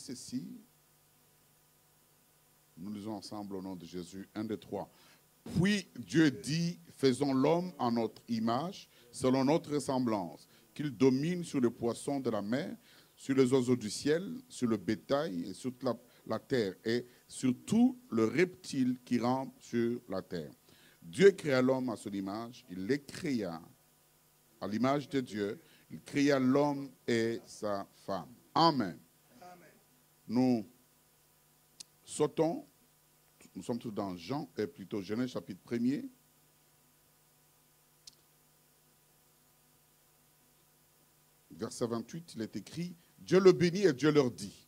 ceci, nous lisons ensemble au nom de Jésus, 1, 2, 3. Puis Dieu dit, faisons l'homme en notre image, selon notre ressemblance, qu'il domine sur les poissons de la mer, sur les oiseaux du ciel, sur le bétail et sur toute la terre, et sur tout le reptile qui rampe sur la terre. Dieu créa l'homme à son image, il les créa à l'image de Dieu, il créa l'homme et sa femme. Amen. Amen. Nous sautons, nous sommes tous dans Jean, et plutôt Genèse chapitre 1er. Verset 28, il est écrit, Dieu le bénit et Dieu leur dit,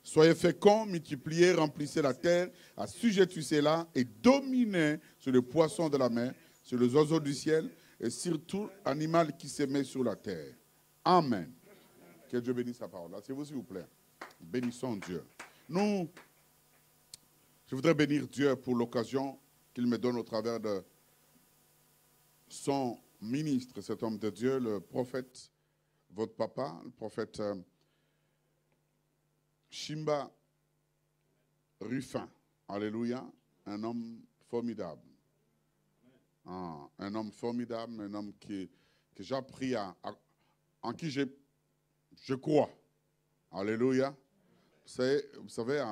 soyez féconds, multipliez, remplissez la terre, assujettissez-la et dominez sur les poissons de la mer, sur les oiseaux du ciel et sur tout animal qui se met sur la terre. Amen. Que Dieu bénisse sa parole. Asseyez-vous s'il vous plaît. Bénissons Dieu. Je voudrais bénir Dieu pour l'occasion qu'il me donne au travers de son ministre, cet homme de Dieu, le prophète, votre papa, le prophète Shimba Rufin. Alléluia. Un homme formidable. Un homme formidable, un homme que j'ai appris en qui je crois. Alléluia. Vous savez,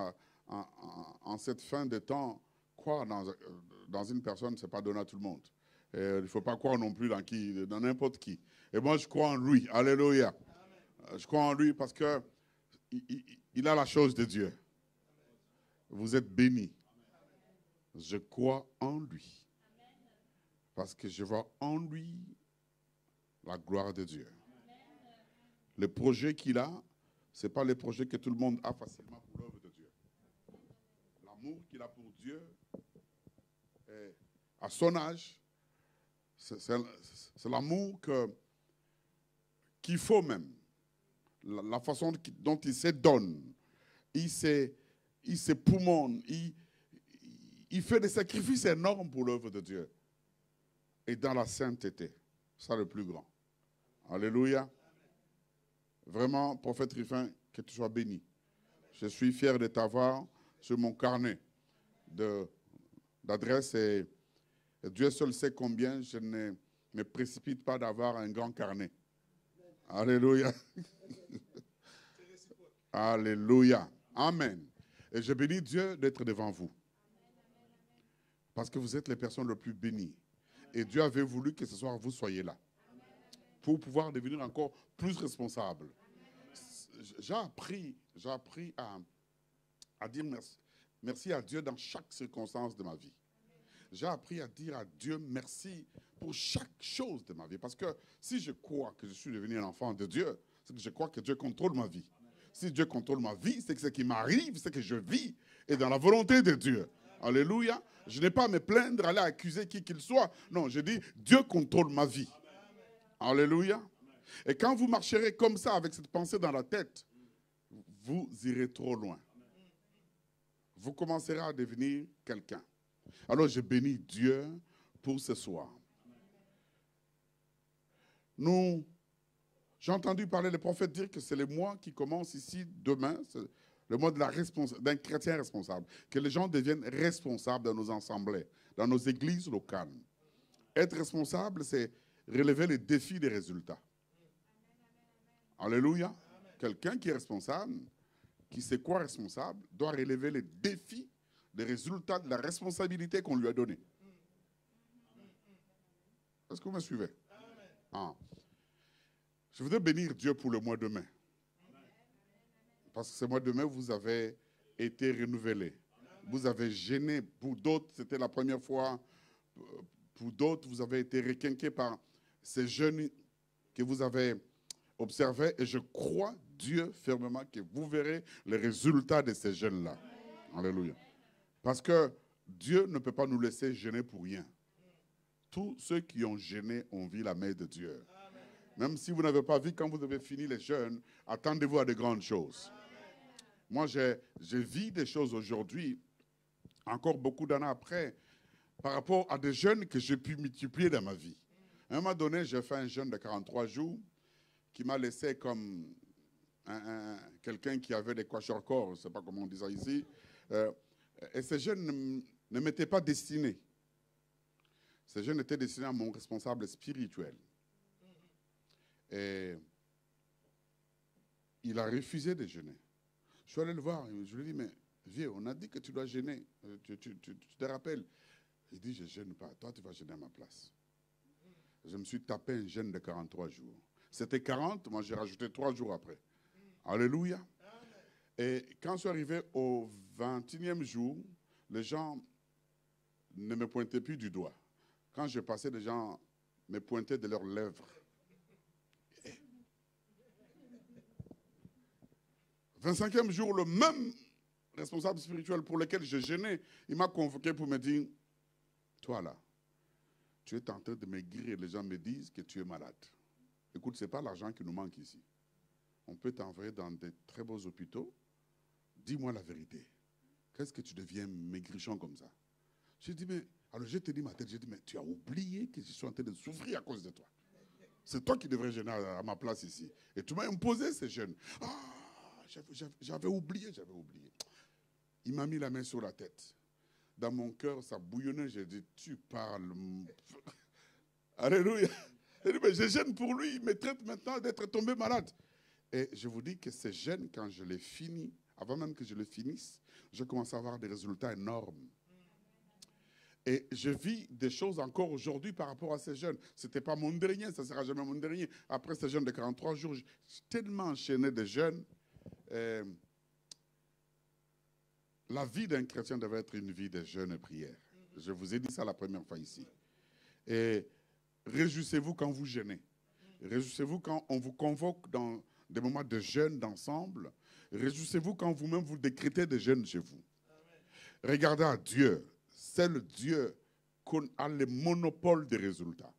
en cette fin de temps, croire dans une personne, ce n'est pas donné à tout le monde. Il ne faut pas croire non plus dans n'importe qui. Et moi, je crois en lui. Alléluia. Je crois en lui parce que il a la chose de Dieu. Vous êtes bénis. Je crois en lui. Parce que je vois en lui la gloire de Dieu. Les projets qu'il a, ce n'est pas les projets que tout le monde a facilement pour l'œuvre de Dieu. L'amour qu'il a pour Dieu, à son âge, c'est l'amour qu'il faut même. La façon dont il se donne, il se poumonne, il fait des sacrifices énormes pour l'œuvre de Dieu. Et dans la sainteté, c'est le plus grand. Alléluia. Vraiment, prophète Rufin, que tu sois béni. Je suis fier de t'avoir sur mon carnet d'adresse et Dieu seul sait combien je ne me précipite pas d'avoir un grand carnet. Alléluia. Alléluia. Amen. Et je bénis Dieu d'être devant vous. Parce que vous êtes les personnes les plus bénies. Et Dieu avait voulu que ce soir vous soyez là. Pour pouvoir devenir encore plus responsable. J'ai appris à dire merci à Dieu dans chaque circonstance de ma vie. J'ai appris à dire à Dieu merci pour chaque chose de ma vie. Parce que si je crois que je suis devenu un enfant de Dieu, c'est que je crois que Dieu contrôle ma vie. Si Dieu contrôle ma vie, c'est que ce qui m'arrive, c'est que je vis et dans la volonté de Dieu. Alléluia. Je n'ai pas à me plaindre, aller accuser qui qu'il soit. Non, je dis, Dieu contrôle ma vie. Alléluia. Et quand vous marcherez comme ça, avec cette pensée dans la tête, vous irez trop loin. Vous commencerez à devenir quelqu'un. Alors, je bénis Dieu pour ce soir. J'ai entendu parler les prophètes dire que c'est le mois qui commence ici demain, le mois d'un chrétien responsable. Que les gens deviennent responsables dans nos assemblées, dans nos églises locales. Être responsable, c'est relever les défis des résultats. Alléluia. Quelqu'un qui est responsable, qui sait quoi responsable, doit relever les défis des résultats de la responsabilité qu'on lui a donnée. Est-ce que vous me suivez? Ah. Je voudrais bénir Dieu pour le mois de mai. Parce que ce mois de mai, vous avez été renouvelé. Vous avez gêné. Pour d'autres, c'était la première fois. Pour d'autres, vous avez été requinqués par ces jeunes que vous avez observés. Et je crois, Dieu, fermement, que vous verrez les résultats de ces jeunes-là. Alléluia. Parce que Dieu ne peut pas nous laisser gêner pour rien. Tous ceux qui ont gêné ont vu la main de Dieu. Même si vous n'avez pas vu, quand vous avez fini les jeûnes, attendez-vous à de grandes choses. Moi, je vis des choses aujourd'hui, encore beaucoup d'années après, par rapport à des jeûnes que j'ai pu multiplier dans ma vie. À un moment donné, j'ai fait un jeûne de 43 jours qui m'a laissé comme quelqu'un qui avait des kwashiorkor, je ne sais pas comment on dit ça ici. Et ces jeunes ne m'étaient pas destinés. Ces jeunes étaient destinés à mon responsable spirituel. Et il a refusé de jeûner. Je suis allé le voir, je lui ai dit, mais vieux, on a dit que tu dois jeûner. Tu te rappelles? Il dit, je ne jeûne pas. Toi, tu vas jeûner à ma place. Je me suis tapé un jeûne de 43 jours. C'était 40, moi j'ai rajouté 3 jours après. Alléluia. Et quand je suis arrivé au 21e jour, les gens ne me pointaient plus du doigt. Quand je passais, les gens me pointaient de leurs lèvres. 25e jour, le même responsable spirituel pour lequel je jeûnais, il m'a convoqué pour me dire, toi là, tu es en train de maigrir et les gens me disent que tu es malade. Écoute, ce n'est pas l'argent qui nous manque ici. On peut t'envoyer dans de très beaux hôpitaux. Dis-moi la vérité. Qu'est-ce que tu deviens maigrichon comme ça? J'ai dit, mais... Alors j'ai tenu ma tête, j'ai dit, mais tu as oublié que je suis en train de souffrir à cause de toi. C'est toi qui devrais jeûner à ma place ici. Et tu m'as imposé ces jeûnes. Ah, j'avais oublié. Il m'a mis la main sur la tête. Dans mon cœur, ça bouillonnait. J'ai dit, tu parles. Alléluia. J'ai dit, mais je jeûne pour lui. Il me traite maintenant d'être tombé malade. Et je vous dis que ces jeûnes, quand je les finis, avant même que je les finisse, je commence à avoir des résultats énormes. Et je vis des choses encore aujourd'hui par rapport à ces jeûnes. Ce n'était pas mon dernier, ça ne sera jamais mon dernier. Après ces jeûnes de 43 jours, j'ai tellement enchaîné de jeûnes. La vie d'un chrétien devait être une vie de jeûne et prière. Je vous ai dit ça la première fois ici. Et réjouissez-vous quand vous jeûnez. Réjouissez-vous quand on vous convoque dans des moments de jeûne d'ensemble. Réjouissez-vous quand vous-même vous décrétez des jeûnes chez vous. Regardez à Dieu. C'est le Dieu qui a le monopole des résultats.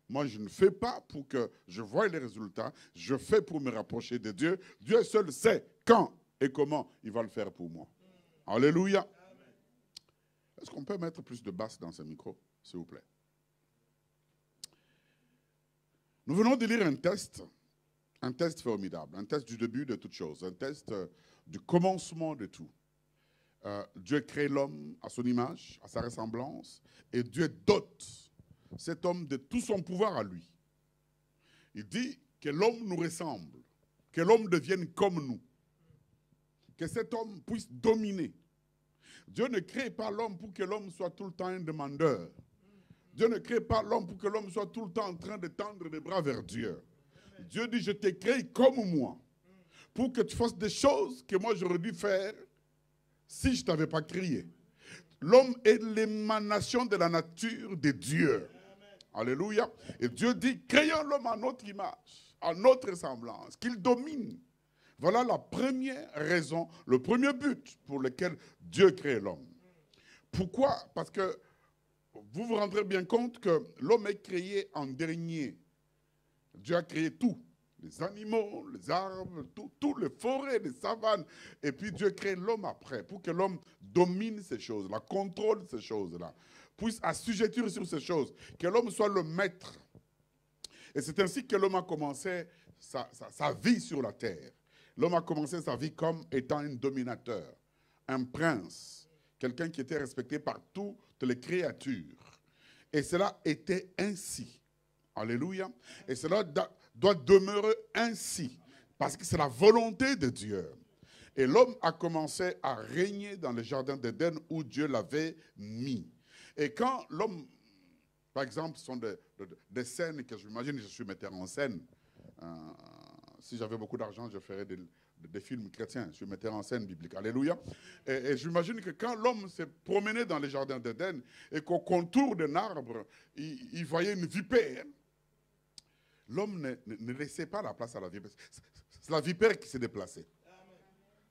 Moi, je ne fais pas pour que je voie les résultats. Je fais pour me rapprocher de Dieu. Dieu seul sait quand et comment il va le faire pour moi. Alléluia. Est-ce qu'on peut mettre plus de basse dans ce micro, s'il vous plaît? Nous venons de lire un test formidable, un test du début de toute chose, un test du commencement de tout. Dieu crée l'homme à son image, à sa ressemblance, et Dieu dote cet homme de tout son pouvoir à lui. Il dit que l'homme nous ressemble, que l'homme devienne comme nous, que cet homme puisse dominer. Dieu ne crée pas l'homme pour que l'homme soit tout le temps un demandeur. Dieu ne crée pas l'homme pour que l'homme soit tout le temps en train de tendre les bras vers Dieu. Dieu dit, je t'ai créé comme moi, pour que tu fasses des choses que moi j'aurais dû faire si je ne t'avais pas créé. L'homme est l'émanation de la nature de Dieu. Alléluia. Et Dieu dit, créons l'homme à notre image, à notre ressemblance, qu'il domine. Voilà la première raison, le premier but pour lequel Dieu crée l'homme. Pourquoi? Parce que vous vous rendrez bien compte que l'homme est créé en dernier. Dieu a créé tout. Les animaux, les arbres, toutes les forêts, les savanes. Et puis Dieu crée l'homme après, pour que l'homme domine ces choses-là, contrôle ces choses-là, puisse assujettir sur ces choses, que l'homme soit le maître. Et c'est ainsi que l'homme a commencé sa vie sur la terre. L'homme a commencé sa vie comme étant un dominateur, un prince, quelqu'un qui était respecté par toutes les créatures. Et cela était ainsi. Alléluia. Et cela doit demeurer ainsi, parce que c'est la volonté de Dieu. Et l'homme a commencé à régner dans le jardin d'Éden où Dieu l'avait mis. Et quand l'homme, par exemple, ce sont des scènes que je m'imagine, je suis metteur en scène. Si j'avais beaucoup d'argent, je ferais des films chrétiens. Je suis metteur en scène biblique. Alléluia. Et j'imagine que quand l'homme s'est promené dans le jardin d'Éden et qu'au contour d'un arbre, il voyait une vipère, l'homme ne laissait pas la place à la vipère. C'est la vipère qui s'est déplacée.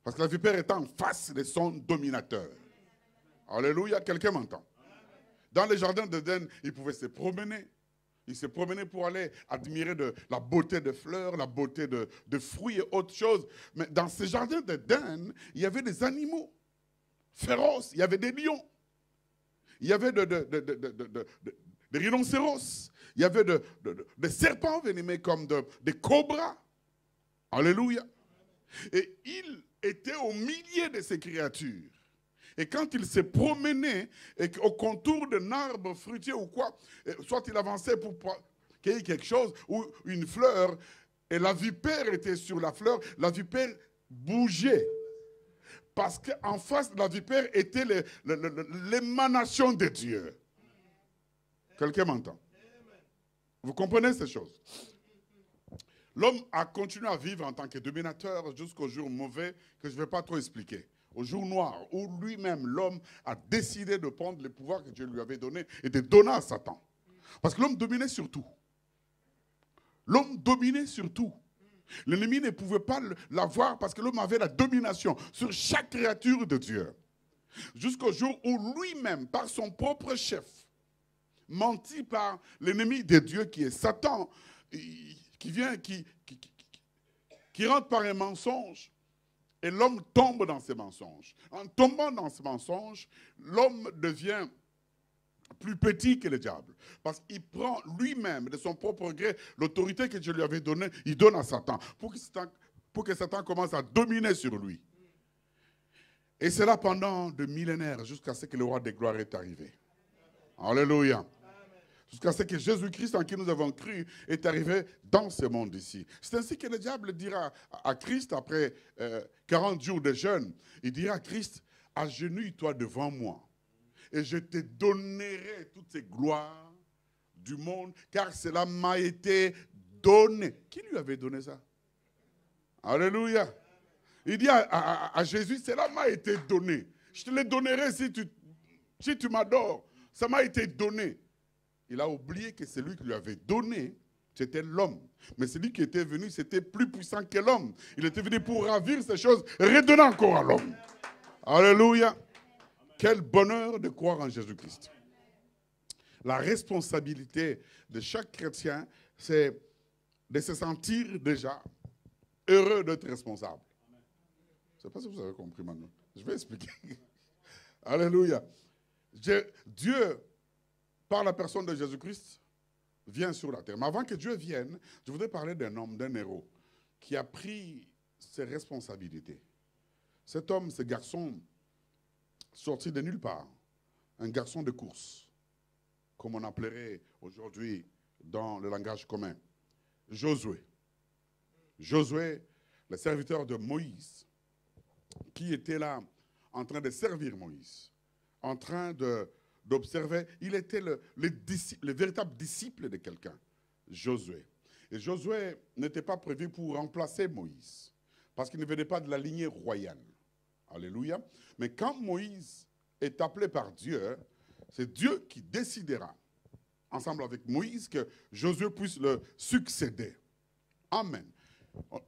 Parce que la vipère était en face de son dominateur. Alléluia, quelqu'un m'entend. Dans le jardin d'Éden, il pouvait se promener. Il se promenait pour aller admirer la beauté des fleurs, la beauté de fruits et autres choses. Mais dans ce jardin d'Éden, il y avait des animaux féroces. Il y avait des lions. Il y avait des rhinocéros. Il y avait des serpents venimeux comme des cobras. Alléluia. Et il était au milieu de ces créatures. Et quand il s'est promené au contour d'un arbre fruitier ou quoi, soit il avançait pour cueillir quelque chose ou une fleur, et la vipère était sur la fleur, la vipère bougeait. Parce qu'en face de la vipère était l'émanation de Dieu. Quelqu'un m'entend? Vous comprenez ces choses? L'homme a continué à vivre en tant que dominateur jusqu'au jour mauvais que je ne vais pas trop expliquer. Au jour noir, où lui-même, l'homme, a décidé de prendre le pouvoir que Dieu lui avait donné et de donner à Satan. Parce que l'homme dominait sur tout. L'homme dominait sur tout. L'ennemi ne pouvait pas l'avoir parce que l'homme avait la domination sur chaque créature de Dieu. Jusqu'au jour où lui-même, par son propre chef, menti par l'ennemi de Dieu qui est Satan, qui rentre par un mensonge, et l'homme tombe dans ces mensonges. En tombant dans ces mensonges, l'homme devient plus petit que le diable. Parce qu'il prend lui-même, de son propre gré, l'autorité que Dieu lui avait donnée, il donne à Satan. Pour que Satan commence à dominer sur lui. Et c'est là pendant des millénaires, jusqu'à ce que le roi des gloires est arrivé. Alléluia. Jusqu'à ce que Jésus-Christ, en qui nous avons cru, est arrivé dans ce monde ici. C'est ainsi que le diable dira à Christ, après 40 jours de jeûne, il dira à Christ, agenouille-toi devant moi, et je te donnerai toutes ces gloires du monde, car cela m'a été donné. Qui lui avait donné ça? Alléluia. Il dit à Jésus, cela m'a été donné. Je te le donnerai si tu m'adores. Ça m'a été donné. Il a oublié que celui qui lui avait donné, c'était l'homme. Mais celui qui était venu, c'était plus puissant que l'homme. Il était venu pour ravir ces choses, redonner encore à l'homme. Alléluia. Quel bonheur de croire en Jésus-Christ. La responsabilité de chaque chrétien, c'est de se sentir déjà heureux d'être responsable. Je ne sais pas si vous avez compris maintenant. Je vais expliquer. Alléluia. Dieu, par la personne de Jésus-Christ, vient sur la terre. Mais avant que Dieu vienne, je voudrais parler d'un homme, d'un héros, qui a pris ses responsabilités. Cet homme, ce garçon, sorti de nulle part, un garçon de course, comme on appellerait aujourd'hui dans le langage commun, Josué. Josué, le serviteur de Moïse, qui était là en train de servir Moïse, en train d'observer. Il était le véritable disciple de quelqu'un, Josué. Et Josué n'était pas prévu pour remplacer Moïse, parce qu'il ne venait pas de la lignée royale. Alléluia. Mais quand Moïse est appelé par Dieu, c'est Dieu qui décidera, ensemble avec Moïse, que Josué puisse le succéder. Amen.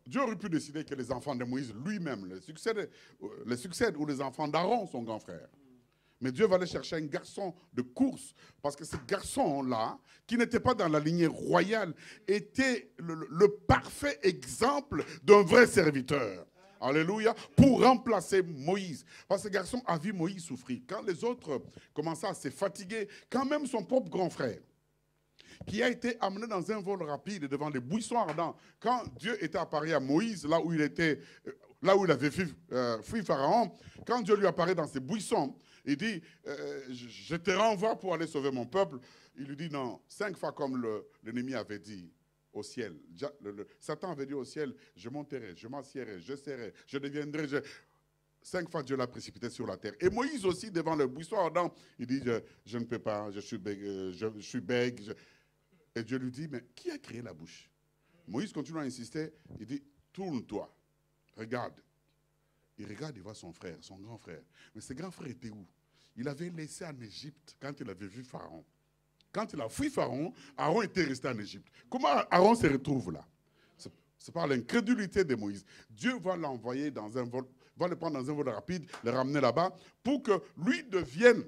Dieu aurait pu décider que les enfants de Moïse lui-même le succèdent, ou les enfants d'Aaron, son grand frère. Mais Dieu va aller chercher un garçon de course, parce que ce garçon-là, qui n'était pas dans la lignée royale, était le parfait exemple d'un vrai serviteur. Alléluia, pour remplacer Moïse. Parce que ce garçon a vu Moïse souffrir. Quand les autres commençaient à se fatiguer, quand même son propre grand frère, qui a été amené dans un vol rapide devant les buissons ardents, quand Dieu était apparu à Moïse, là où il avait fui Pharaon, quand Dieu lui apparaît dans ces buissons, il dit, je te renvoie pour aller sauver mon peuple. Il lui dit non, 5 fois comme l'ennemi avait dit au ciel. Satan avait dit au ciel, je monterai, je m'assierai, je serai, je deviendrai. 5 fois Dieu l'a précipité sur la terre. Et Moïse aussi, devant le buisson ardent, il dit, je ne peux pas, je suis bègue. Et Dieu lui dit, mais qui a créé la bouche? Moïse continue à insister, il dit, tourne-toi, regarde. Il regarde, il voit son frère, son grand frère. Mais ce grand frère était où? Il avait laissé en Égypte quand il avait vu Pharaon. Quand il a fui Pharaon, Aaron était resté en Égypte. Comment Aaron se retrouve là? C'est par l'incrédulité de Moïse. Dieu va l'envoyer dans un vol, va le prendre dans un vol rapide, le ramener là-bas, pour que lui devienne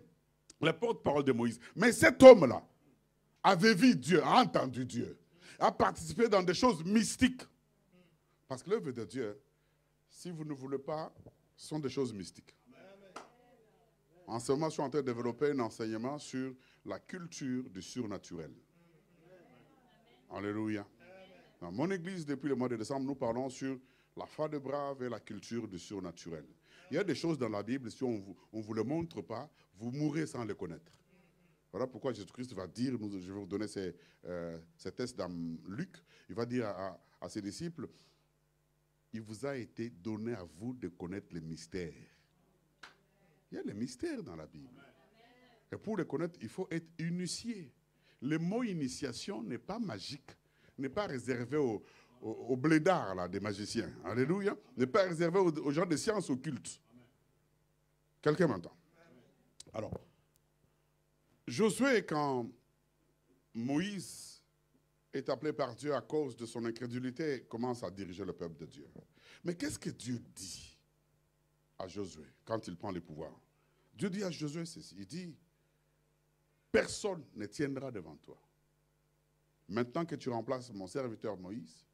le porte-parole de Moïse. Mais cet homme-là avait vu Dieu, a entendu Dieu, a participé dans des choses mystiques. Parce que l'œuvre de Dieu, si vous ne voulez pas, sont des choses mystiques. En ce moment, je suis en train de développer un enseignement sur la culture du surnaturel. Alléluia. Dans mon église, depuis le mois de décembre, nous parlons sur La foi de brave et la culture du surnaturel. Il y a des choses dans la Bible, si on ne vous le montre pas, vous mourrez sans les connaître. Voilà pourquoi Jésus-Christ va dire, je vais vous donner ces tests dans Luc, il va dire à ses disciples, il vous a été donné à vous de connaître les mystères. Il y a les mystères dans la Bible. Et pour les connaître, il faut être initié. Le mot initiation n'est pas magique, n'est pas réservé aux blédards là, des magiciens. Alléluia. N'est pas réservé aux gens des sciences occultes. Quelqu'un m'entend? Alors, Josué, quand Moïse est appelé par Dieu à cause de son incrédulité, commence à diriger le peuple de Dieu. Mais qu'est-ce que Dieu dit à Josué quand il prend le pouvoir? Dieu dit à Josué ceci, il dit, personne ne tiendra devant toi. Maintenant que tu remplaces mon serviteur Moïse,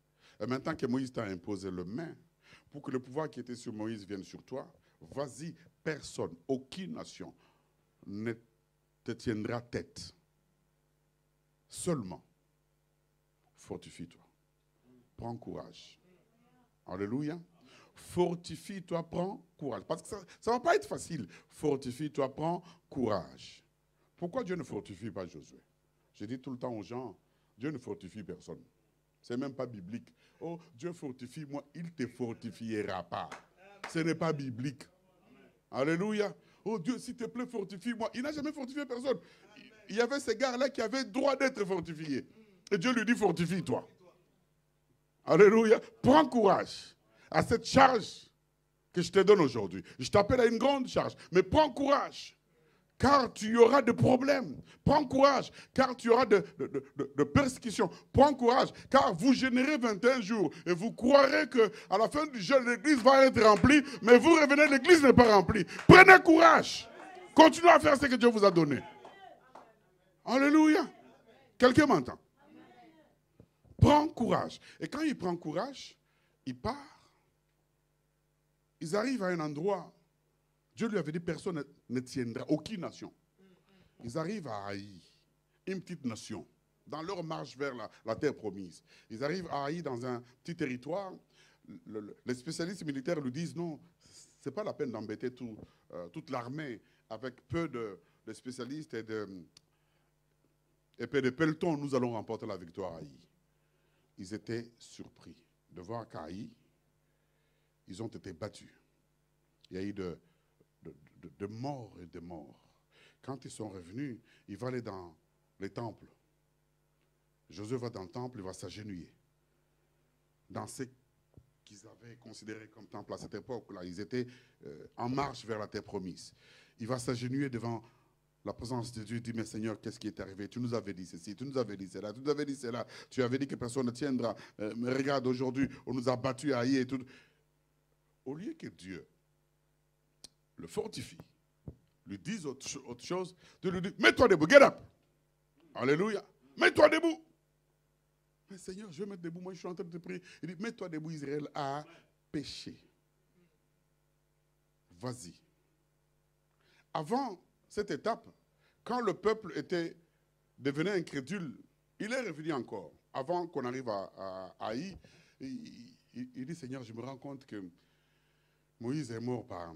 et maintenant que Moïse t'a imposé le main, pour que le pouvoir qui était sur Moïse vienne sur toi, vas-y, personne, aucune nation ne te tiendra tête. Seulement, fortifie-toi. Prends courage. Alléluia. Fortifie-toi, prends courage. Parce que ça ne va pas être facile. Fortifie-toi, prends courage. Pourquoi Dieu ne fortifie pas Josué? Je dis tout le temps aux gens, Dieu ne fortifie personne. Ce n'est même pas biblique. Oh, Dieu fortifie, moi, il ne te fortifiera pas. Ce n'est pas biblique. Alléluia. Oh Dieu, s'il te plaît, fortifie-moi. Il n'a jamais fortifié personne. Il y avait ces gars-là qui avaient le droit d'être fortifiés. Et Dieu lui dit, fortifie-toi. Alléluia. Prends courage à cette charge que je te donne aujourd'hui. Je t'appelle à une grande charge. Mais prends courage. Car tu auras des problèmes. Prends courage, car tu auras de persécutions. Prends courage, car vous générez 21 jours. Et vous croirez qu'à la fin du jeûne, l'église va être remplie, mais vous revenez, l'église n'est pas remplie. Prenez courage. Continuez à faire ce que Dieu vous a donné. Alléluia. Quelqu'un m'entend? Prends courage. Et quand il prend courage, il part. Ils arrivent à un endroit. Dieu lui avait dit, personne ne tiendra, aucune nation. Ils arrivent à Haï, une petite nation, dans leur marche vers la terre promise. Ils arrivent à Haï dans un petit territoire. Les spécialistes militaires lui disent, non, ce n'est pas la peine d'embêter toute l'armée avec peu de spécialistes et de pelotons, nous allons remporter la victoire à Haï. Ils étaient surpris de voir qu'à Haï, ils ont été battus. Il y a eu de morts et de morts. Quand ils sont revenus, ils vont aller dans les temples. Josué va dans le temple, il va s'agenouiller. Dans ce qu'ils avaient considéré comme temple à cette époque-là, ils étaient en marche vers la terre promise. Il va s'agenouiller devant la présence de Dieu. Il dit, mais Seigneur, qu'est-ce qui est arrivé? Tu nous avais dit ceci, tu nous avais dit cela, tu nous avais dit cela. Tu avais dit que personne ne tiendra. Mais regarde, aujourd'hui, on nous a battus à Haï et tout. Au lieu que Dieu le fortifie, lui dise autre chose, Dieu lui dit, mets-toi debout, get up. Alléluia. Mets-toi debout. Mais Seigneur, je vais mettre debout, moi je suis en train de te prier. Il dit, mets-toi debout, Israël a péché. Vas-y. Avant cette étape, quand le peuple devenait incrédule, il est revenu encore. Avant qu'on arrive à Haï, il dit, Seigneur, je me rends compte que Moïse est mort par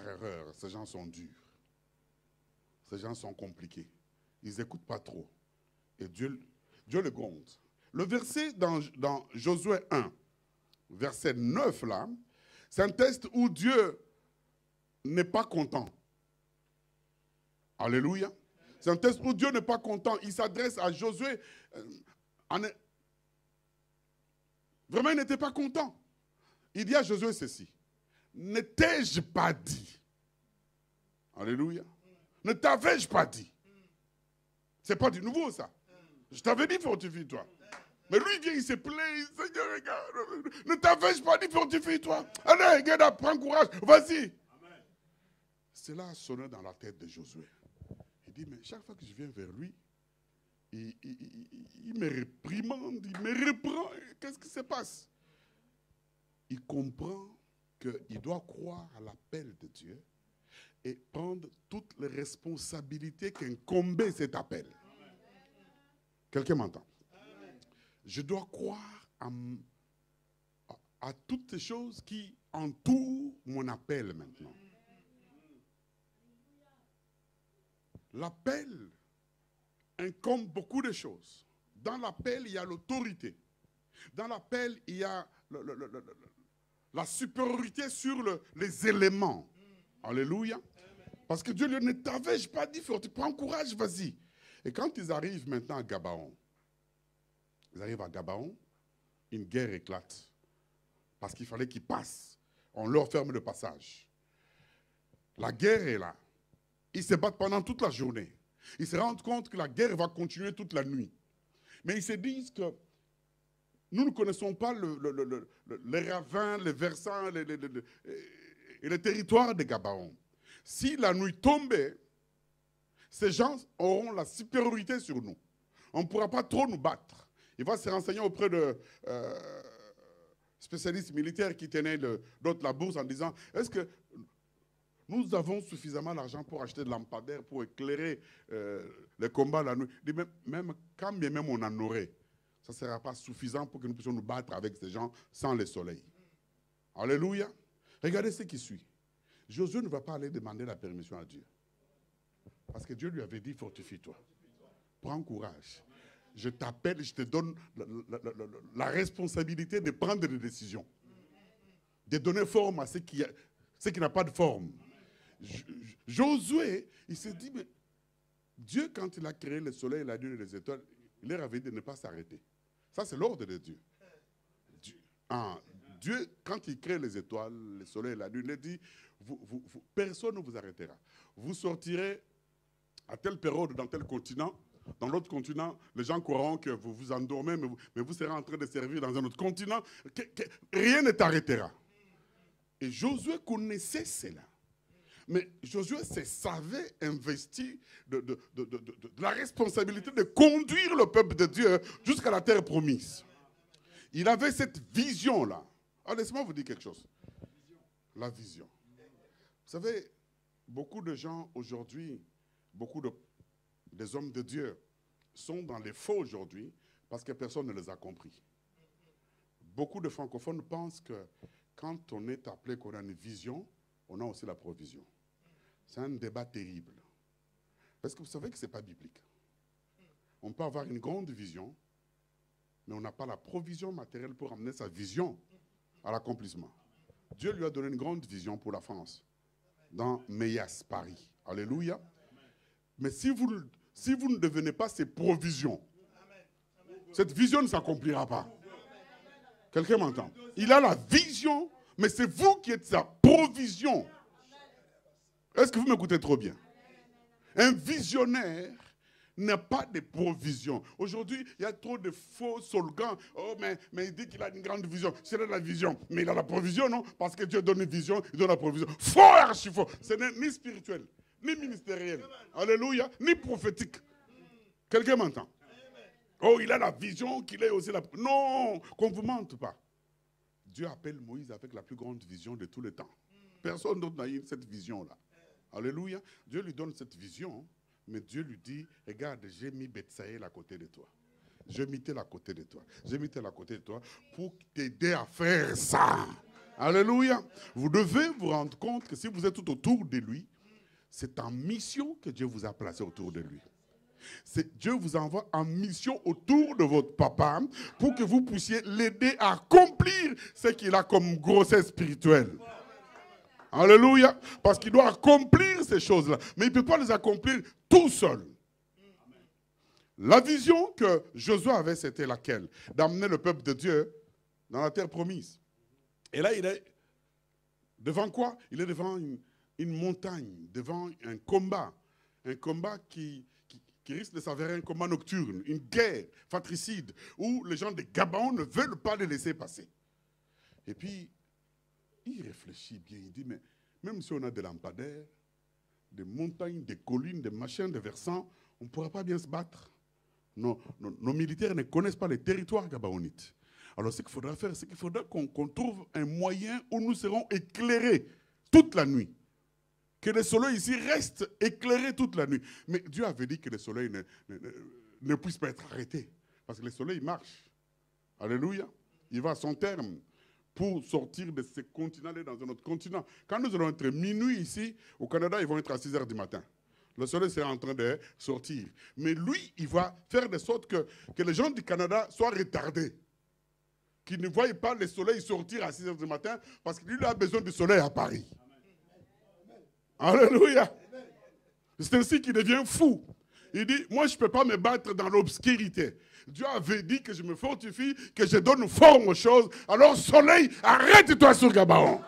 erreur. Ces gens sont durs. Ces gens sont compliqués. Ils n'écoutent pas trop. Et Dieu le gronde. Le verset dans Josué 1, verset 9 là, c'est un texte où Dieu n'est pas content. Alléluia. C'est un texte où Dieu n'est pas content. Il s'adresse à Josué. Vraiment, il n'était pas content. Il dit à Josué ceci. Ne t'ai-je pas dit? Alléluia. Ne t'avais-je pas dit? C'est pas du nouveau ça. Je t'avais dit fortifie-toi. Mais lui il vient, il se plaît. Seigneur, regarde. Ne t'avais-je pas dit fortifie-toi? Allez, regarde, prends courage. Vas-y. Cela a sonné dans la tête de Josué. Il dit, mais chaque fois que je viens vers lui, il me réprimande, il me reprend. Qu'est-ce qui se passe? Il comprend qu'il doit croire à l'appel de Dieu et prendre toutes les responsabilités qu'incombait cet appel. Quelqu'un m'entend? Je dois croire à toutes ces choses qui entourent mon appel maintenant. L'appel incombe beaucoup de choses. Dans l'appel, il y a l'autorité. Dans l'appel, il y a la supériorité sur les éléments. Alléluia. Parce que Dieu lui dit, ne t'avais-je pas dit, tu prends courage, vas-y. Et quand ils arrivent maintenant à Gabaon, ils arrivent à Gabaon, une guerre éclate. Parce qu'il fallait qu'ils passent. On leur ferme le passage. La guerre est là. Ils se battent pendant toute la journée. Ils se rendent compte que la guerre va continuer toute la nuit. Mais ils se disent que nous ne connaissons pas les ravins, les versants et les territoires de Gabaon. Si la nuit tombait, ces gens auront la supériorité sur nous. On ne pourra pas trop nous battre. Il va se renseigner auprès de spécialistes militaires qui tenaient d'autres la bourse en disant, est-ce que nous avons suffisamment d'argent pour acheter de lampadaires, pour éclairer les combats la nuit? Même quand bien même on en aurait, ça ne sera pas suffisant pour que nous puissions nous battre avec ces gens sans le soleil. Alléluia. Regardez ce qui suit. Josué ne va pas aller demander la permission à Dieu. Parce que Dieu lui avait dit, fortifie-toi. Prends courage. Je t'appelle, je te donne la responsabilité de prendre des décisions. De donner forme à ce qui n'a pas de forme. Josué, il s'est dit, mais Dieu, quand il a créé le soleil, la lune et les étoiles, il leur avait dit de ne pas s'arrêter. Ça, c'est l'ordre de Dieu. Dieu, quand il crée les étoiles, le soleil et la lune, il dit, personne ne vous arrêtera. Vous sortirez à telle période dans tel continent. Dans l'autre continent, les gens croiront que vous vous endormez, mais vous serez en train de servir dans un autre continent. Rien ne t'arrêtera. Et Josué connaissait cela. Mais Josué se savait investi de la responsabilité de conduire le peuple de Dieu jusqu'à la terre promise. Il avait cette vision-là. Alors, laissez-moi vous dire quelque chose. La vision. Vous savez, beaucoup de gens aujourd'hui, des hommes de Dieu sont dans les faux aujourd'hui parce que personne ne les a compris. Beaucoup de francophones pensent que quand on est appelé, qu'on a une vision, on a aussi la provision. C'est un débat terrible. Parce que vous savez que ce n'est pas biblique. On peut avoir une grande vision, mais on n'a pas la provision matérielle pour amener sa vision à l'accomplissement. Dieu lui a donné une grande vision pour la France, dans Meyas, Paris. Alléluia. Mais si vous ne devenez pas ces provisions, cette vision ne s'accomplira pas. Quelqu'un m'entend? Il a la vision, mais c'est vous qui êtes sa provision. Est-ce que vous m'écoutez trop bien? Un visionnaire n'a pas de provision. Aujourd'hui, il y a trop de faux slogans. Oh, mais il dit qu'il a une grande vision. C'est la vision. Mais il a la provision, non? Parce que Dieu donne une vision, il donne la provision. Faux, archi faux. Ce n'est ni spirituel, ni ministériel. Alléluia, ni prophétique. Quelqu'un m'entend? Oh, il a la vision, qu'il ait aussi la... Non, qu'on ne vous mente pas. Dieu appelle Moïse avec la plus grande vision de tous les temps. Personne d'autre n'a eu cette vision-là. Alléluia. Dieu lui donne cette vision, mais Dieu lui dit, regarde, j'ai mis Bethsaël à côté de toi. J'ai mis tel à côté de toi. J'ai mis tel à côté de toi pour t'aider à faire ça. Alléluia. Vous devez vous rendre compte que si vous êtes tout autour de lui, c'est en mission que Dieu vous a placé autour de lui. Dieu vous envoie en mission autour de votre papa pour que vous puissiez l'aider à accomplir ce qu'il a comme grossesse spirituelle. Alléluia. Parce qu'il doit accomplir ces choses-là. Mais il ne peut pas les accomplir tout seul. La vision que Josué avait, c'était laquelle? D'amener le peuple de Dieu dans la terre promise. Et là, il est devant quoi? Il est devant une montagne, devant un combat. Un combat qui risque de s'avérer un combat nocturne, une guerre fratricide, où les gens de Gabaon ne veulent pas les laisser passer. Et puis, il réfléchit bien, il dit, mais même si on a des lampadaires, des montagnes, des collines, des machins, des versants, on ne pourra pas bien se battre. Nos militaires ne connaissent pas les territoires gabaonites. Alors ce qu'il faudra faire, c'est qu'il faudra qu'on trouve un moyen où nous serons éclairés toute la nuit. Que le soleil ici reste éclairé toute la nuit. Mais Dieu avait dit que le soleil ne puisse pas être arrêté. Parce que le soleil marche. Alléluia. Il va à son terme. pour sortir de ce continent, aller dans un autre continent. Quand nous allons être minuit ici, au Canada, ils vont être à 6 heures du matin. Le soleil sera en train de sortir. Mais lui, il va faire de sorte que les gens du Canada soient retardés. Qu'ils ne voient pas le soleil sortir à 6 heures du matin parce qu'il a besoin du soleil à Paris. Amen. Alléluia. C'est ainsi qu'il devient fou. Il dit, moi je ne peux pas me battre dans l'obscurité. Dieu avait dit que je me fortifie, que je donne forme aux choses. Alors soleil, arrête-toi sur Gabaon.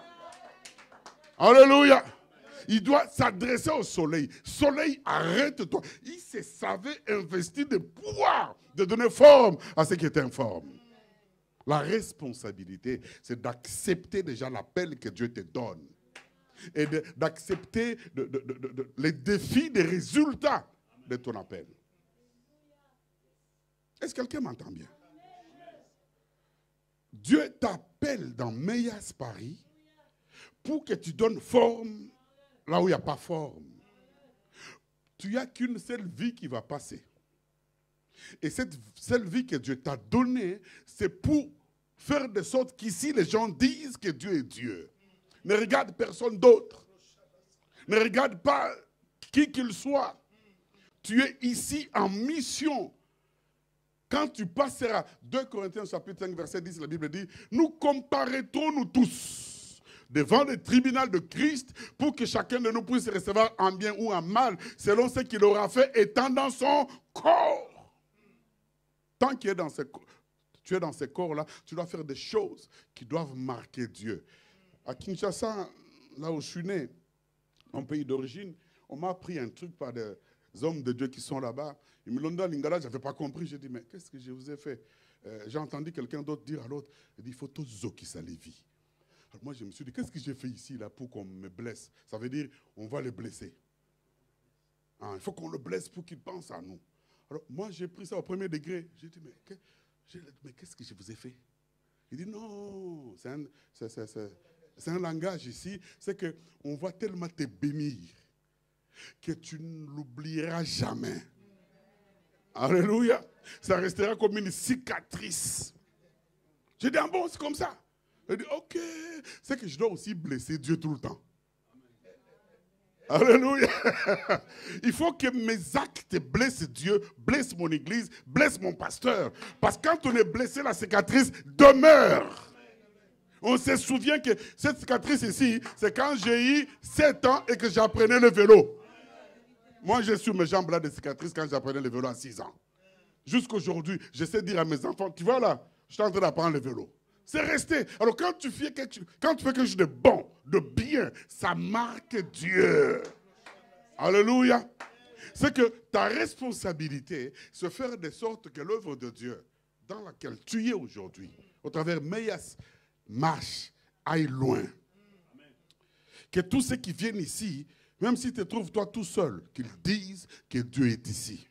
Alléluia. Il doit s'adresser au soleil. Soleil, arrête-toi. Il se savait investir de pouvoir, de donner forme à ce qui est informe. La responsabilité, c'est d'accepter déjà l'appel que Dieu te donne. Et d'accepter les défis, des résultats de ton appel. Est-ce que quelqu'un m'entend bien? Dieu t'appelle dans Meyas Paris pour que tu donnes forme là où il n'y a pas forme. Tu n'as qu'une seule vie qui va passer. Et cette seule vie que Dieu t'a donnée, c'est pour faire de sorte qu'ici les gens disent que Dieu est Dieu. Ne regarde personne d'autre. Ne regarde pas qui qu'il soit. Tu es ici en mission. Quand tu passeras, 2 Corinthiens chapitre 5 verset 10, la Bible dit, nous comparaîtrons-nous tous devant le tribunal de Christ pour que chacun de nous puisse recevoir en bien ou en mal, selon ce qu'il aura fait étant dans son corps. Tant qu'il est dans ce corps, tu es dans ce corps-là, tu dois faire des choses qui doivent marquer Dieu. À Kinshasa, là où je suis né, mon pays d'origine, on m'a appris un truc par des hommes de Dieu qui sont là-bas. Ils me l'ont dit en lingala, je n'avais pas compris. J'ai dit, mais qu'est-ce que je vous ai fait? J'ai entendu quelqu'un d'autre dire à l'autre, il dit, il faut tous qui ça les vit. Alors moi, je me suis dit, qu'est-ce que j'ai fait ici là pour qu'on me blesse? Ça veut dire, on va le blesser. Hein, il faut qu'on le blesse pour qu'il pense à nous. Alors moi, j'ai pris ça au premier degré. J'ai dit, mais qu'est-ce que je vous ai fait? Il dit, non, c'est un langage ici, c'est qu'on va tellement te bénir que tu ne l'oublieras jamais. Alléluia. Ça restera comme une cicatrice. J'ai dit, ah bon, c'est comme ça. Il dit, ok, c'est que je dois aussi blesser Dieu tout le temps. Alléluia. Il faut que mes actes blessent Dieu, blessent mon église, blessent mon pasteur. Parce que quand on est blessé, la cicatrice demeure. On se souvient que cette cicatrice ici, c'est quand j'ai eu 7 ans et que j'apprenais le vélo. Moi, j'ai sur mes jambes là des cicatrices quand j'apprenais le vélo à 6 ans. Jusqu'aujourd'hui, j'essaie de dire à mes enfants, tu vois là, je suis en train d'apprendre le vélo. C'est resté. Alors quand tu fais quelque chose de bon, de bien, ça marque Dieu. Alléluia. C'est que ta responsabilité, c'est faire de sorte que l'œuvre de Dieu, dans laquelle tu es aujourd'hui, au travers Meyas, marche, aille loin. Que tous ceux qui viennent ici, même si tu te trouves toi tout seul, qu'ils disent que Dieu est ici.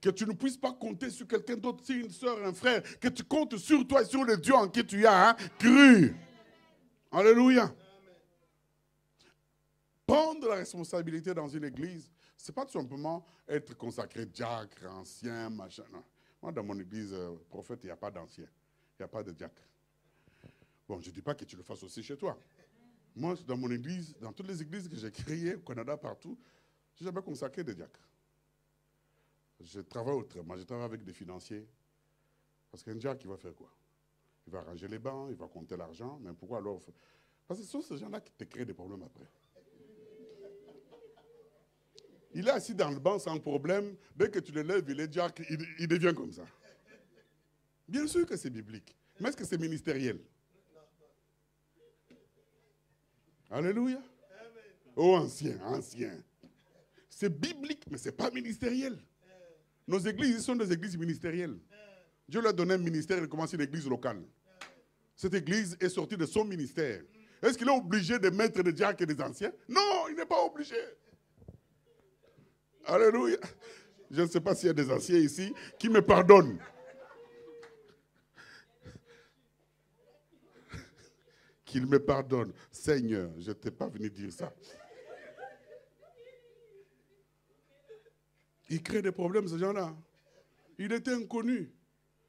Que tu ne puisses pas compter sur quelqu'un d'autre, si une soeur, un frère, que tu comptes sur toi et sur le Dieu en qui tu as cru. Alléluia. Prendre la responsabilité dans une église, ce n'est pas tout simplement être consacré diacre, ancien, machin. Non. Moi, dans mon église, prophète, il n'y a pas d'ancien. Il n'y a pas de diacre. Bon, je ne dis pas que tu le fasses aussi chez toi. Moi, dans mon église, dans toutes les églises que j'ai créées au Canada, partout, je n'ai jamais consacré des diacres. Je travaille autrement, je travaille avec des financiers. Parce qu'un diacre, il va faire quoi? Il va arranger les bancs, il va compter l'argent. Mais pourquoi alors? Parce que ce sont ces gens-là qui te créent des problèmes après. Il est assis dans le banc sans problème. Dès que tu le lèves, il est diacre, il devient comme ça. Bien sûr que c'est biblique. Mais est-ce que c'est ministériel? Alléluia. Oh, ancien. C'est biblique, mais ce n'est pas ministériel. Nos églises sont des églises ministérielles. Dieu leur a donné un ministère, il a commencé une église locale. Cette église est sortie de son ministère. Est-ce qu'il est obligé de mettre des diacres et des anciens? Non, il n'est pas obligé. Alléluia. Je ne sais pas s'il y a des anciens ici qui me pardonnent. Qu'il me pardonne. Seigneur, je ne t'ai pas venu dire ça. Il crée des problèmes, ces gens-là. Il était inconnu.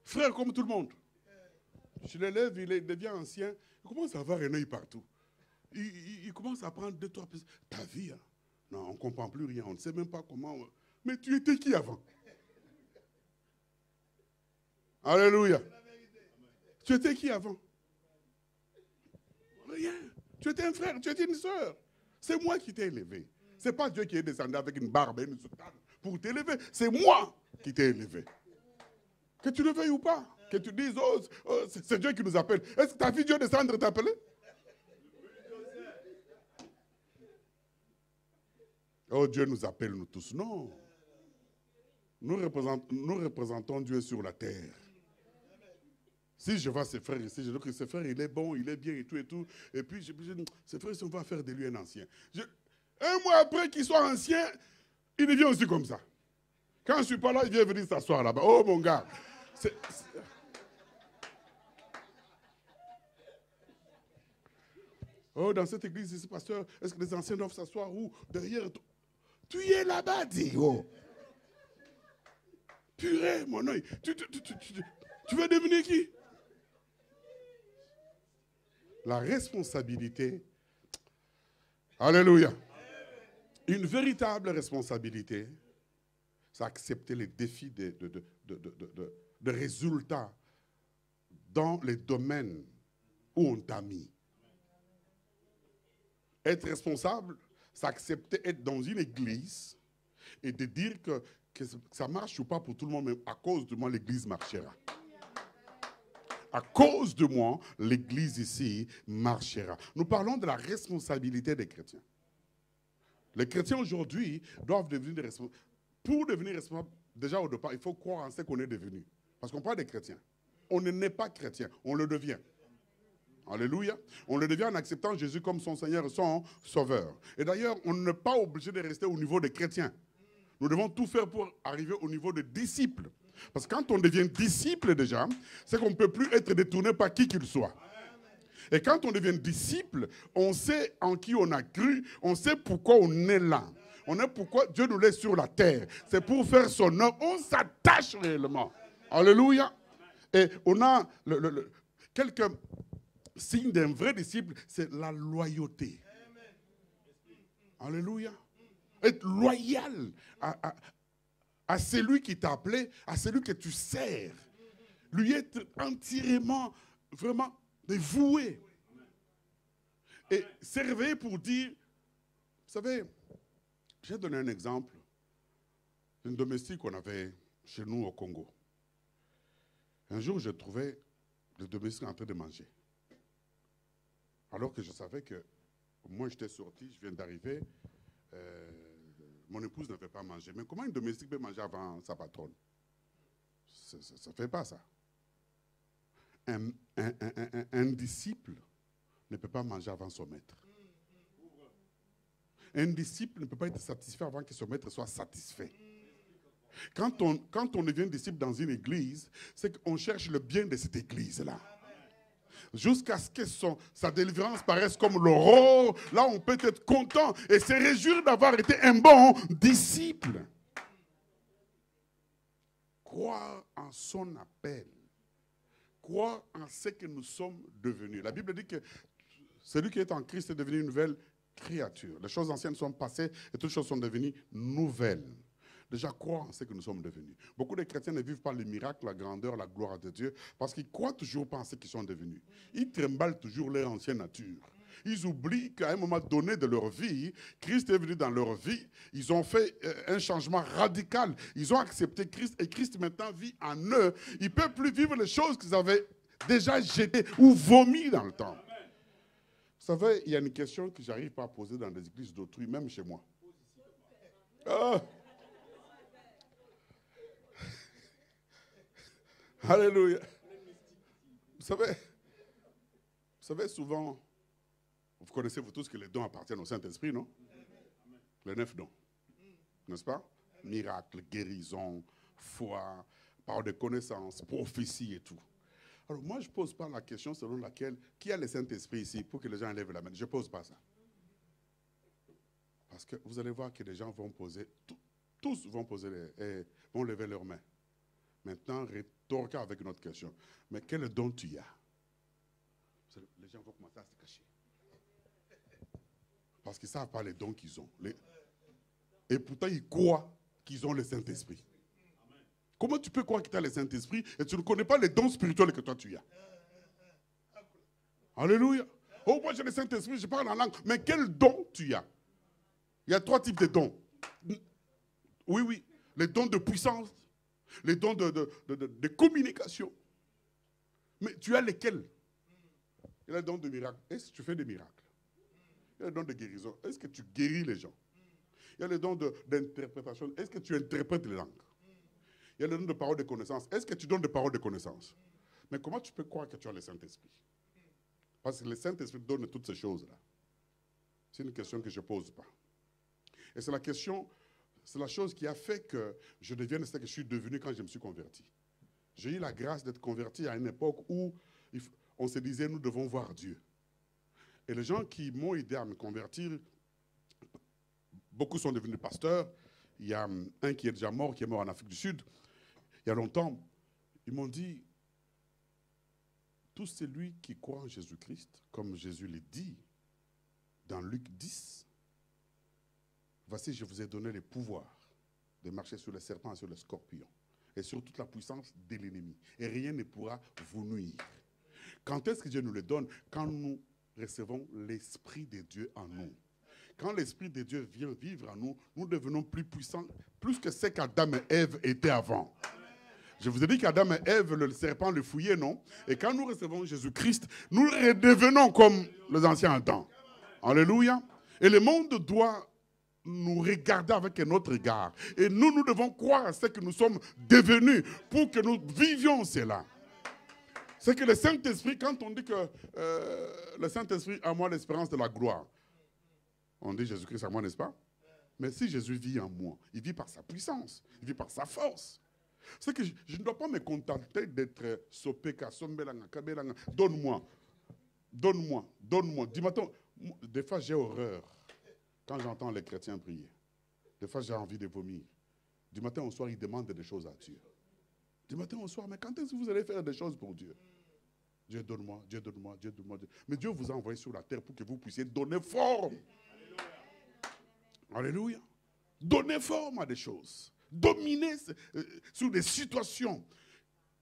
Frère comme tout le monde. Je l'élève, il devient ancien, il commence à avoir un œil partout. Il commence à prendre 2, 3 pièces. Ta vie, hein? Non, on ne comprend plus rien, on ne sait même pas comment. Mais tu étais qui avant? Alléluia. Tu étais qui avant? Rien. Tu étais un frère, tu étais une soeur. C'est moi qui t'ai élevé. Ce n'est pas Dieu qui est descendu avec une barbe et une soutane pour t'élever. C'est moi qui t'ai élevé. Que tu le veuilles ou pas. Que tu dises, oh, c'est Dieu qui nous appelle. Est-ce que ta fille Dieu descendre t'appeler? Oh, Dieu nous appelle, nous tous. Non. Nous représentons Dieu sur la terre. Si je vois ses frères ici, je dis que ce frère, il est bon, il est bien et tout et tout. Et puis, je dis, ce frère, si on va faire de lui un ancien. Un mois après qu'il soit ancien, il devient aussi comme ça. Quand je ne suis pas là, il vient venir s'asseoir là-bas. Oh, mon gars. Oh, dans cette église ici, pasteur, est-ce que les anciens doivent s'asseoir où? Derrière. Tu y es là-bas, dis. Oh. Purée, mon œil. Tu veux devenir qui? La responsabilité. Alléluia. Une véritable responsabilité, c'est accepter les défis de résultats dans les domaines où on t'a mis. Être responsable, c'est accepter d'être dans une église et de dire que ça ne marche ou pas pour tout le monde, mais à cause de moi, l'église marchera. À cause de moi, l'église ici marchera. Nous parlons de la responsabilité des chrétiens. Les chrétiens aujourd'hui doivent devenir des responsables. Pour devenir responsable, déjà au départ, il faut croire en ce qu'on est devenu. Parce qu'on parle des chrétiens. On ne naît pas chrétien, on le devient. Alléluia. On le devient en acceptant Jésus comme son Seigneur et son Sauveur. Et d'ailleurs, on n'est pas obligé de rester au niveau des chrétiens. Nous devons tout faire pour arriver au niveau des disciples. Parce que quand on devient disciple déjà, c'est qu'on ne peut plus être détourné par qui qu'il soit. Et quand on devient disciple, on sait en qui on a cru, on sait pourquoi on est là. On est pourquoi Dieu nous laisse sur la terre. C'est pour faire son œuvre. On s'attache réellement. Alléluia. Et on a quelques signes d'un vrai disciple, c'est la loyauté. Alléluia. Être loyal à celui qui t'a appelé, à celui que tu sers. Lui être entièrement, vraiment dévoué. Et s'est réveillé pour dire, vous savez, j'ai donné un exemple d'une domestique qu'on avait chez nous au Congo. Un jour, je trouvais le domestique en train de manger. Alors que je savais que moi, j'étais sorti, je viens d'arriver, mon épouse n'avait pas mangé. Mais comment une domestique peut manger avant sa patronne? Ça ne fait pas ça. Un disciple ne peut pas manger avant son maître. Un disciple ne peut pas être satisfait avant que son maître soit satisfait. Quand on devient disciple dans une église, c'est qu'on cherche le bien de cette église-là. Jusqu'à ce que sa délivrance paraisse comme l'aurore, là on peut être content et se réjouir d'avoir été un bon disciple. Croire en son appel. Croire en ce que nous sommes devenus. La Bible dit que celui qui est en Christ est devenu une nouvelle créature. Les choses anciennes sont passées et toutes choses sont devenues nouvelles. Déjà, croire en ce que nous sommes devenus. Beaucoup de chrétiens ne vivent pas le miracle, la grandeur, la gloire de Dieu parce qu'ils croient toujours pas en ce qu'ils sont devenus. Ils tremblent toujours leur ancienne nature. Ils oublient qu'à un moment donné de leur vie, Christ est venu dans leur vie. Ils ont fait un changement radical. Ils ont accepté Christ et Christ maintenant vit en eux. Ils ne peuvent plus vivre les choses qu'ils avaient déjà jetées ou vomies dans le temps. Vous savez, il y a une question que je n'arrive pas à poser dans les églises d'autrui, même chez moi. Ah! Alléluia. Vous savez souvent, vous connaissez vous tous que les dons appartiennent au Saint-Esprit, non? Les 9 dons, n'est-ce pas? Miracle, guérison, foi, parole de connaissance, prophétie et tout. Alors moi, je ne pose pas la question selon laquelle, qui a le Saint-Esprit ici pour que les gens lèvent la main? Je ne pose pas ça. Parce que vous allez voir que les gens vont poser, tous vont vont lever leurs mains. Maintenant, rétorquez avec une autre question. Mais quel don tu as? Les gens vont commencer à se cacher. Parce qu'ils ne savent pas les dons qu'ils ont. Et pourtant, ils croient qu'ils ont le Saint-Esprit. Comment tu peux croire que tu as le Saint-Esprit et tu ne connais pas les dons spirituels que toi tu as? Alléluia. Oh, moi j'ai le Saint-Esprit, je parle en langue. Mais quel don tu as? Il y a 3 types de dons. Oui, oui. Les dons de puissance, les dons de communication. Mais tu as lesquels? Il y a le don de miracle. Est-ce que tu fais des miracles? Il y a le don de guérison. Est-ce que tu guéris les gens? Il y a le don d'interprétation. Est-ce que tu interprètes les langues? Il y a le don de parole de connaissance. Est-ce que tu donnes des paroles de connaissance? Mais comment tu peux croire que tu as le Saint-Esprit? Parce que le Saint-Esprit donne toutes ces choses-là. C'est une question que je ne pose pas. Et c'est la question, c'est la chose qui a fait que je devienne ce que je suis devenu quand je me suis converti. J'ai eu la grâce d'être converti à une époque où on se disait, nous devons voir Dieu. Et les gens qui m'ont aidé à me convertir, beaucoup sont devenus pasteurs. Il y a un qui est déjà mort, qui est mort en Afrique du Sud. Il y a longtemps, ils m'ont dit, tout celui qui croit en Jésus-Christ, comme Jésus le dit dans Luc 10, voici, je vous ai donné le pouvoir de marcher sur les serpents et sur les scorpions et sur toute la puissance de l'ennemi. Et rien ne pourra vous nuire. Quand est-ce que Dieu nous le donne? Quand nous recevons l'Esprit de Dieu en nous. Quand l'Esprit de Dieu vient vivre en nous, nous devenons plus puissants, plus que ce qu'Adam et Ève étaient avant. Je vous ai dit qu'Adam et Ève, le serpent le fouillait, non? Et quand nous recevons Jésus-Christ, nous redevenons comme les anciens Adam. Alléluia. Et le monde doit nous regarder avec un autre regard. Et nous, nous devons croire à ce que nous sommes devenus pour que nous vivions cela. C'est que le Saint-Esprit, quand on dit que le Saint-Esprit a moi l'espérance de la gloire, on dit Jésus-Christ à moi, n'est-ce pas? Mais si Jésus vit en moi, il vit par sa puissance, il vit par sa force. C'est que je ne dois pas me contenter d'être sopeka, sombelanga, kabelanga. Donne-moi, donne-moi, donne-moi. Dis-moi, des fois j'ai horreur quand j'entends les chrétiens prier. Des fois j'ai envie de vomir. Du matin au soir, ils demandent des choses à Dieu. Du matin au soir, mais quand est-ce que vous allez faire des choses pour Dieu? Dieu donne-moi, Dieu donne-moi, Dieu donne-moi. Mais Dieu vous a envoyé sur la terre pour que vous puissiez donner forme. Alléluia. Donner forme à des choses. Dominer sur des situations.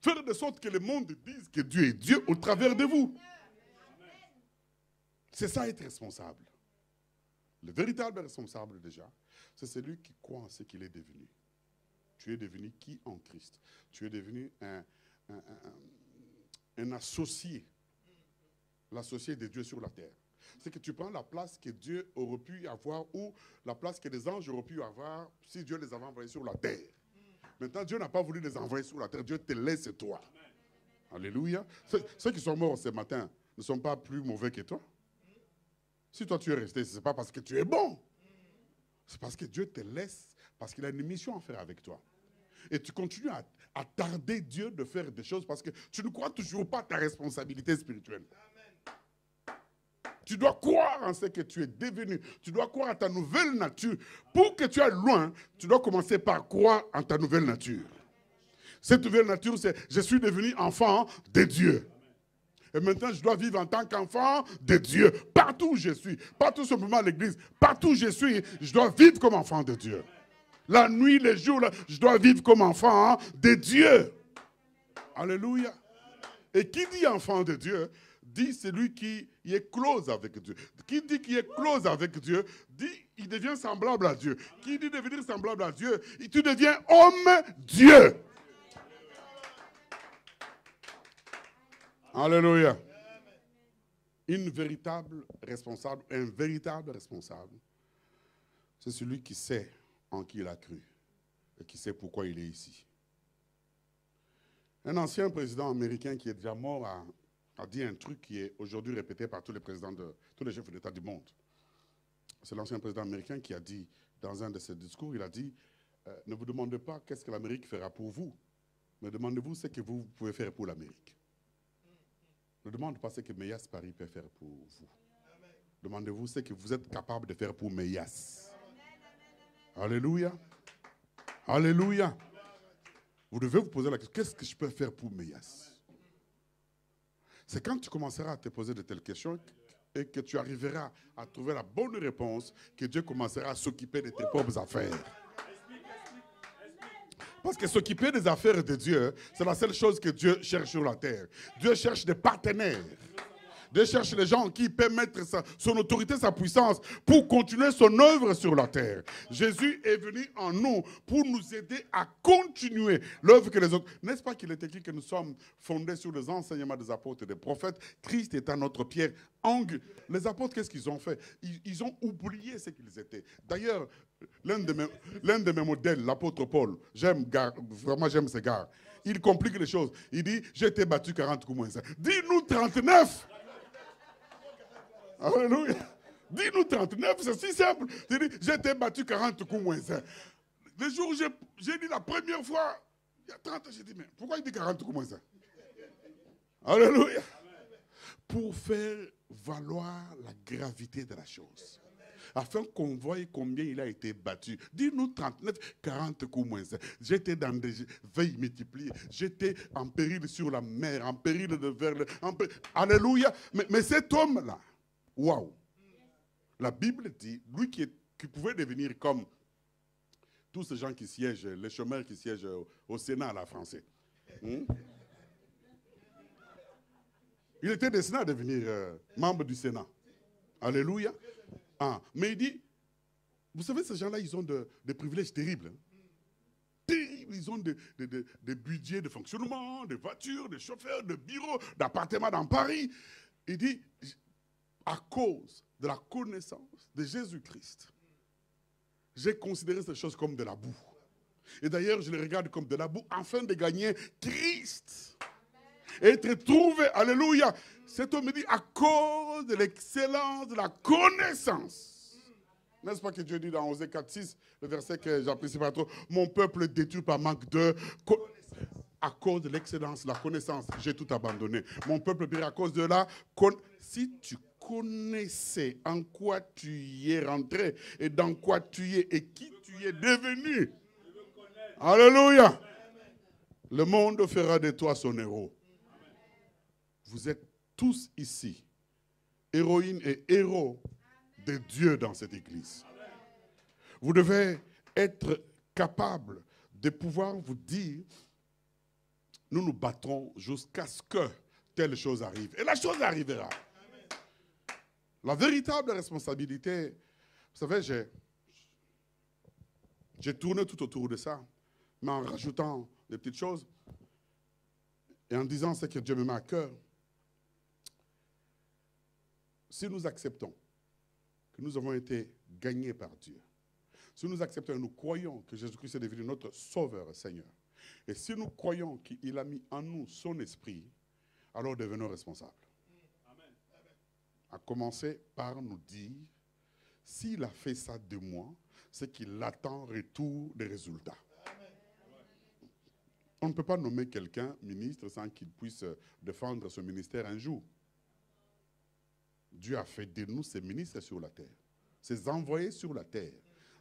Faire de sorte que le monde dise que Dieu est Dieu au travers de vous. C'est ça être responsable. Le véritable responsable déjà, c'est celui qui croit en ce qu'il est devenu. Tu es devenu qui en Christ? Tu es devenu un associé. L'associé de Dieu sur la terre. C'est que tu prends la place que Dieu aurait pu avoir ou la place que les anges auraient pu avoir si Dieu les avait envoyés sur la terre. Maintenant, Dieu n'a pas voulu les envoyer sur la terre. Dieu te laisse toi. Alléluia. Ceux qui sont morts ce matin ne sont pas plus mauvais que toi. Si toi tu es resté, ce n'est pas parce que tu es bon. C'est parce que Dieu te laisse, parce qu'il a une mission à faire avec toi. Et tu continues à tarder Dieu de faire des choses parce que tu ne crois toujours pas à ta responsabilité spirituelle. Tu dois croire en ce que tu es devenu. Tu dois croire à ta nouvelle nature. Pour que tu ailles loin, tu dois commencer par croire en ta nouvelle nature. Cette nouvelle nature, c'est je suis devenu enfant de Dieu. Et maintenant, je dois vivre en tant qu'enfant de Dieu. Partout où je suis, pas tout simplement à l'église, partout où je suis, je dois vivre comme enfant de Dieu. La nuit, les jours, je dois vivre comme enfant de Dieu. Alléluia. Et qui dit enfant de Dieu, dit celui qui est close avec Dieu. Qui dit qu'il est close avec Dieu, dit il devient semblable à Dieu. Qui dit devenir semblable à Dieu, tu deviens homme-Dieu. Alléluia. Un véritable responsable, c'est celui qui sait en qui il a cru et qui sait pourquoi il est ici. Un ancien président américain qui est déjà mort a dit un truc qui est aujourd'hui répété par tous les présidents tous les chefs d'État du monde. C'est l'ancien président américain qui a dit, dans un de ses discours, il a dit, ne vous demandez pas qu'est-ce que l'Amérique fera pour vous, mais demandez-vous ce que vous pouvez faire pour l'Amérique. Ne demandez pas ce que Meyas Paris peut faire pour vous. Demandez-vous ce que vous êtes capable de faire pour Meyas. Alléluia. Alléluia. Vous devez vous poser la question, qu'est-ce que je peux faire pour Meyas? C'est quand tu commenceras à te poser de telles questions et que tu arriveras à trouver la bonne réponse que Dieu commencera à s'occuper de tes propres affaires. Parce que s'occuper des affaires de Dieu, c'est la seule chose que Dieu cherche sur la terre. Dieu cherche des partenaires. Dieu cherche les gens qui peuvent mettre son autorité, sa puissance pour continuer son œuvre sur la terre. Jésus est venu en nous pour nous aider à continuer l'œuvre que les autres... N'est-ce pas qu'il est écrit que nous sommes fondés sur les enseignements des apôtres et des prophètes? Christ est à notre pierre angulaire. Les apôtres, qu'est-ce qu'ils ont fait? Ils ont oublié ce qu'ils étaient. D'ailleurs, l'un de mes modèles, l'apôtre Paul, vraiment j'aime ce gars. Il complique les choses. Il dit, j'ai été battu 40 coups moins 5. Dis-nous 39. Alléluia. Dis-nous 39, c'est si simple. J'ai été battu 40 coups moins 1. Le jour où j'ai dit la première fois, il y a 30 ans, j'ai dit, mais pourquoi il dit 40 coups moins 1? Alléluia. Pour faire valoir la gravité de la chose. Afin qu'on voie combien il a été battu. Dis-nous 39, 40 coups moins 1. J'étais dans des veilles multipliées. J'étais en péril sur la mer, en péril de vers le... Alléluia. Mais cet homme-là, waouh! La Bible dit, lui qui pouvait devenir comme tous ces gens qui siègent, les chômeurs qui siègent au Sénat à la française. Il était destiné à devenir membre du Sénat. Alléluia. Mais il dit, vous savez, ces gens-là, ils ont des privilèges terribles. Terribles. Ils ont des budgets de fonctionnement, des voitures, des chauffeurs, des bureaux, d'appartements dans Paris. Il dit, à cause de la connaissance de Jésus-Christ, j'ai considéré ces choses comme de la boue. Et d'ailleurs, je les regarde comme de la boue afin de gagner Christ. Et être trouvé, alléluia. Cet homme me dit, à cause de l'excellence de la connaissance. N'est-ce pas que Dieu dit dans Osée 4:6, le verset que j'apprécie pas trop, mon peuple est détruit par manque de connaissance. À cause de l'excellence, la connaissance, j'ai tout abandonné. Mon peuple périt à cause de la connaissance. Si tu connaissais en quoi tu y es rentré et dans quoi tu y es et qui tu y es devenu. Alléluia. Le monde fera de toi son héros. Vous êtes tous ici, héroïnes et héros de Dieu dans cette église. Vous devez être capable de pouvoir vous dire, nous nous battrons jusqu'à ce que telle chose arrive. Et la chose arrivera. La véritable responsabilité, vous savez, j'ai tourné tout autour de ça, mais en rajoutant des petites choses et en disant ce que Dieu me met à cœur. Si nous acceptons que nous avons été gagnés par Dieu, si nous acceptons et nous croyons que Jésus-Christ est devenu notre Sauveur, Seigneur, et si nous croyons qu'il a mis en nous son esprit, alors devenons responsables. À commencer par nous dire, s'il a fait ça de moi, c'est qu'il attend retour des résultats. On ne peut pas nommer quelqu'un ministre sans qu'il puisse défendre ce ministère un jour. Dieu a fait de nous ses ministres sur la terre, ses envoyés sur la terre.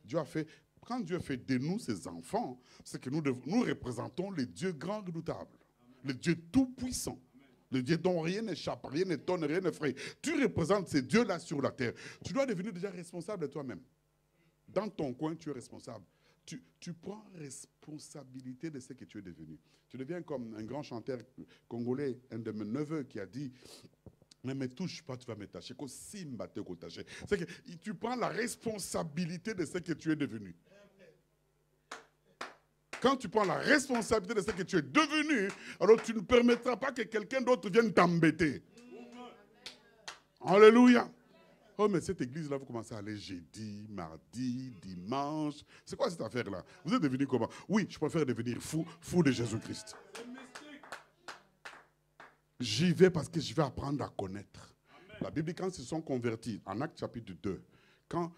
Dieu a fait, quand Dieu fait de nous ses enfants, c'est que nous représentons le Dieu grand redoutable, le Dieu tout-puissant. Le Dieu dont rien n'échappe, rien n'étonne, rien n'effraie. Tu représentes ces dieux-là sur la terre. Tu dois devenir déjà responsable de toi-même. Dans ton coin, tu es responsable. Tu prends responsabilité de ce que tu es devenu. Tu deviens comme un grand chanteur congolais, un de mes neveux qui a dit, ne me touche pas, tu vas me tâcher. C'est que tu prends la responsabilité de ce que tu es devenu. Quand tu prends la responsabilité de ce que tu es devenu, alors tu ne permettras pas que quelqu'un d'autre vienne t'embêter. Alléluia. Oh, mais cette église-là, vous commencez à aller jeudi, mardi, dimanche. C'est quoi cette affaire-là? Vous êtes devenu comment? Oui, je préfère devenir fou de Jésus-Christ. J'y vais parce que je vais apprendre à connaître. La Bible, quand ils se sont convertis, en Actes chapitre 2, quand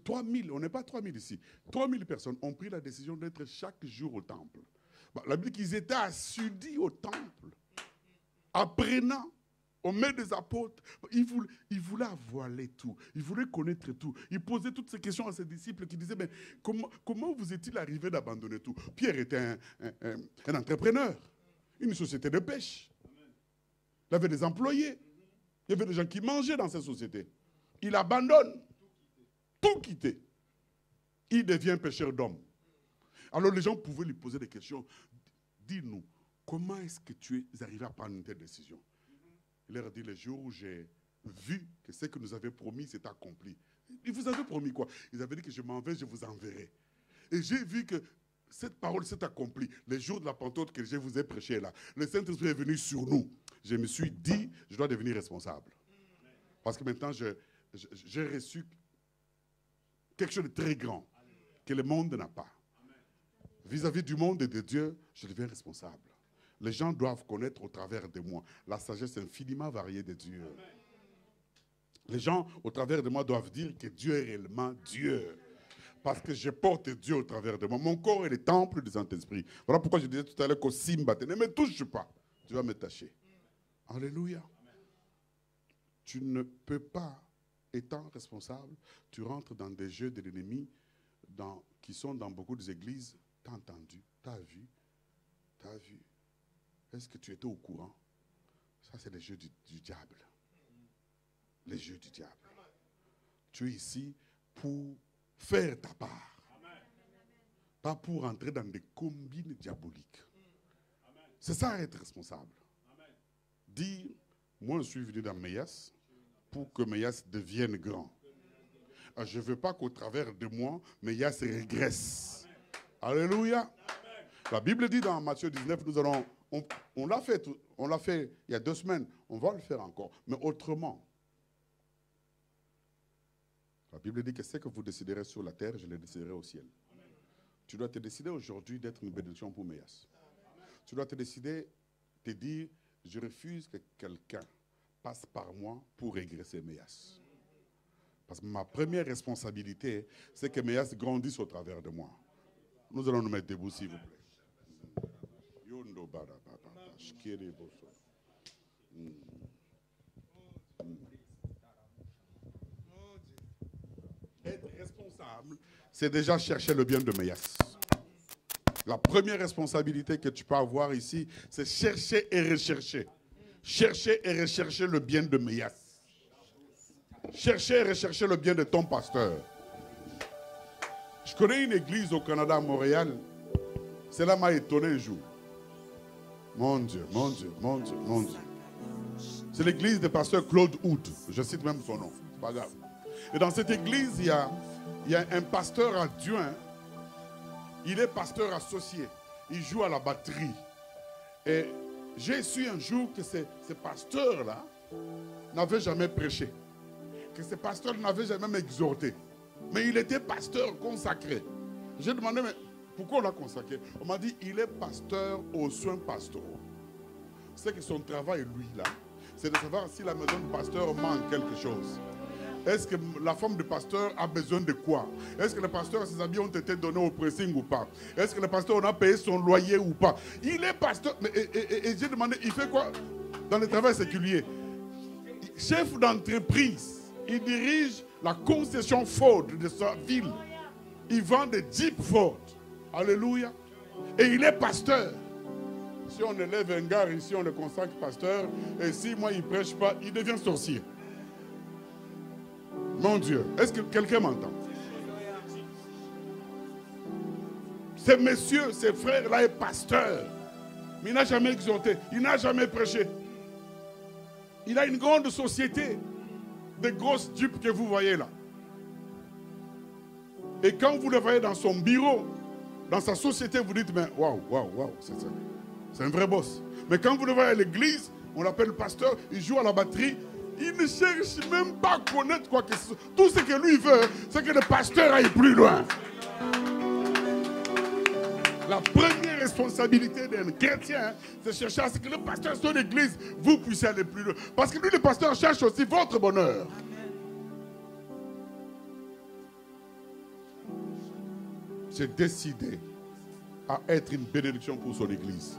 3000, on n'est pas 3000 ici, 3000 personnes ont pris la décision d'être chaque jour au temple. La Bible dit qu'ils étaient assidus au temple, apprenant au maître des apôtres. Ils voulaient avaler tout, ils voulaient connaître tout. Ils posaient toutes ces questions à ses disciples qui disaient, mais comment vous est-il arrivé d'abandonner tout? Pierre était un entrepreneur, une société de pêche. Il avait des employés. Il y avait des gens qui mangeaient dans cette société. Il abandonne. Tout quitter. Il devient pêcheur d'hommes. Alors les gens pouvaient lui poser des questions. Dis-nous, comment est-ce que tu es arrivé à prendre une telle décision? Il leur a dit, le jour où j'ai vu que ce que nous avions promis s'est accompli. Il vous avait promis quoi? Ils avaient dit que je m'en vais, je vous enverrai. Et j'ai vu que cette parole s'est accomplie. Le jour de la Pentecôte que je vous ai prêché là, le Saint-Esprit est venu sur nous. Je me suis dit, je dois devenir responsable. Parce que maintenant, j'ai reçu quelque chose de très grand que le monde n'a pas. Vis-à-vis du monde et de Dieu, je deviens responsable. Les gens doivent connaître au travers de moi la sagesse infiniment variée de Dieu. Les gens, au travers de moi, doivent dire que Dieu est réellement Dieu. Parce que je porte Dieu au travers de moi. Mon corps est le temple du Saint-Esprit. Voilà pourquoi je disais tout à l'heure qu'au Simba, ne me touche pas. Tu vas me tâcher. Alléluia. Tu ne peux pas, étant responsable, tu rentres dans des jeux de l'ennemi qui sont dans beaucoup d'églises. T'as entendu, t'as vu, t'as vu. Est-ce que tu étais au courant? Ça, c'est les jeux du diable. Les jeux du diable. Tu es ici pour faire ta part. Pas pour entrer dans des combines diaboliques. C'est ça être responsable. Dire, moi je suis venu dans Meyas pour que Meyas devienne grand. Je ne veux pas qu'au travers de moi, Meyas régresse. Alléluia. La Bible dit dans Matthieu 19, on l'a fait il y a 2 semaines, on va le faire encore, mais autrement. La Bible dit que ce que vous déciderez sur la terre, je le déciderai au ciel. Amen. Tu dois te décider aujourd'hui d'être une bénédiction pour Meyas. Tu dois te décider, te dire, je refuse que quelqu'un passe par moi pour régresser Meyas. Parce que ma première responsabilité, c'est que Meyas grandisse au travers de moi. Nous allons nous mettre debout, s'il vous plaît. Être responsable, c'est déjà chercher le bien de Meyas. La première responsabilité que tu peux avoir ici, c'est chercher et rechercher. Chercher et rechercher le bien de Meyas. Chercher et rechercher le bien de ton pasteur. Je connais une église au Canada, à Montréal. Cela m'a étonné un jour. Mon Dieu, mon Dieu, mon Dieu, mon Dieu. C'est l'église du pasteur Claude Hood. Je cite même son nom. C'est pas grave. Et dans cette église, il y a un pasteur adjoint. Il est pasteur associé. Il joue à la batterie. Et j'ai su un jour que ce pasteur-là n'avait jamais prêché. Que ce pasteur n'avait jamais exhorté. Mais il était pasteur consacré. J'ai demandé, mais pourquoi on l'a consacré? On m'a dit, il est pasteur aux soins pastoraux. C'est que son travail, lui, là, c'est de savoir si la maison du pasteur manque quelque chose. Est-ce que la femme du pasteur a besoin de quoi? Est-ce que le pasteur, ses habits ont été donnés au pressing ou pas? Est-ce que le pasteur, on a payé son loyer ou pas? Il est pasteur. Et j'ai demandé, il fait quoi dans le travail séculier? Chef d'entreprise. Il dirige la concession Ford de sa ville. Il vend des Jeep Ford. Alléluia. Et il est pasteur. Si on élève un gars ici, on le consacre pasteur. Et si moi, il ne prêche pas, il devient sorcier. Mon Dieu, est-ce que quelqu'un m'entend? Ce monsieur, ce frère-là est pasteur. Mais il n'a jamais exhorté. Il n'a jamais prêché. Il a une grande société. Des grosses dupes que vous voyez là. Et quand vous le voyez dans son bureau, dans sa société, vous dites, mais waouh, waouh, waouh, c'est un vrai boss. Mais quand vous le voyez à l'église, on l'appelle le pasteur, il joue à la batterie, il ne cherche même pas à connaître quoi que ce soit. Tout ce que lui veut, c'est que le pasteur aille plus loin. La première responsabilité d'un chrétien, c'est chercher à ce que le pasteur soit l'église, vous puissiez aller plus loin. Parce que lui, le pasteur, cherche aussi votre bonheur. J'ai décidé à être une bénédiction pour son église.